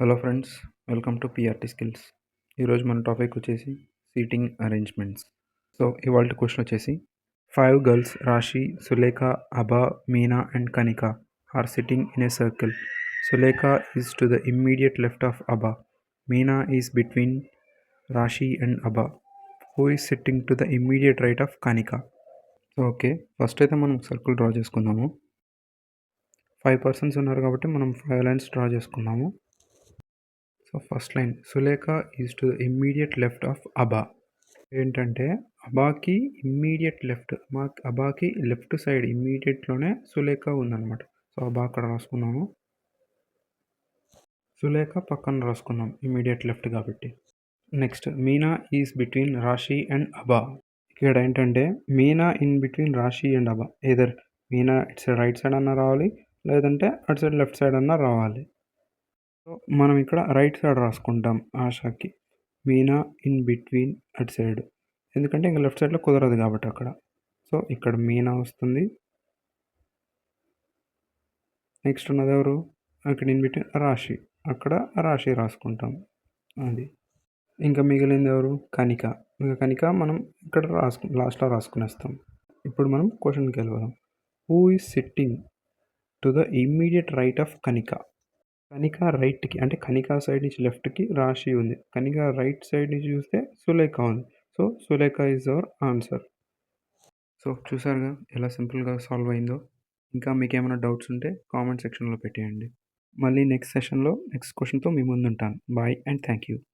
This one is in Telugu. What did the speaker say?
Hello friends, welcome to PRT skills. ఈరోజు మన టాపిక్ వచ్చేసి సీటింగ్ అరేంజ్మెంట్స్. సో ఇవాళ క్వశ్చన్ వచ్చేసి 5 girls Rashi, Sulekha, Aba, Meena and Kanika are sitting in a circle. Sulekha is to the immediate left of Aba. Meena is between Rashi and Aba. Who is sitting to the immediate right of Kanika? So okay, first అయితే మనం సర్కిల్ డ్రా చేసుకుందాము. 5 పర్సన్స్ ఉన్నారు కాబట్టి మనం 5 లైన్స్ డ్రా చేసుకున్నాము. So first line, Sulekha is to immediate left of Aba. ఏంటంటే అబాకి ఇమ్మీడియట్ లెఫ్ట్, అబాకి లెఫ్ట్ సైడ్ ఇమ్మీడియట్లోనే సులేఖ ఉందన్నమాట. సో అబా అక్కడ రాసుకున్నాము, సులేఖ పక్కన రాసుకున్నాం ఇమ్మీడియట్ లెఫ్ట్ కాబట్టి. Next, Meena is between Rashi and Aba. ఇక్కడ ఏంటంటే Meena in between Rashi and Aba. Either Meena ఇటు సైడ్ రైట్ సైడ్ అన్నా రావాలి, లేదంటే అటు సైడ్ లెఫ్ట్ సైడ్ అన్నా రావాలి. సో మనం ఇక్కడ రైట్ సైడ్ రాసుకుంటాం ఆశాకి. మీనా ఇన్ బిట్వీన్ అటు సైడ్, ఎందుకంటే ఇంకా లెఫ్ట్ సైడ్లో కుదరదు కాబట్టి అక్కడ. సో ఇక్కడ మీనా వస్తుంది. నెక్స్ట్ ఉన్నది ఎవరు? అక్కడ ఇన్ బిట్వీన్ రాశి, అక్కడ రాశి రాసుకుంటాం. అది ఇంకా మిగిలింది ఎవరు? కనిక. ఇంకా కనిక మనం ఇక్కడ లాస్ట్లో రాసుకునేస్తాం. ఇప్పుడు మనం క్వశ్చన్కి వెళ్ళిపోదాం. Who is sitting to the immediate right of Kanika? Kanika రైట్కి, అంటే కనిక సైడ్ నుంచి లెఫ్ట్కి రాశి ఉంది. కనిక రైట్ సైడ్ నుంచి చూస్తే సులేఖ ఉంది. So Sulekha is our answer. So చూసారుగా ఎలా సింపుల్గా సాల్వ్ అయిందో. ఇంకా మీకు ఏమైనా డౌట్స్ ఉంటే కామెంట్ సెక్షన్లో పెట్టేయండి. మళ్ళీ నెక్స్ట్ సెషన్లో నెక్స్ట్ క్వశ్చన్తో మీ ముందు ఉంటాను. Bye and thank you.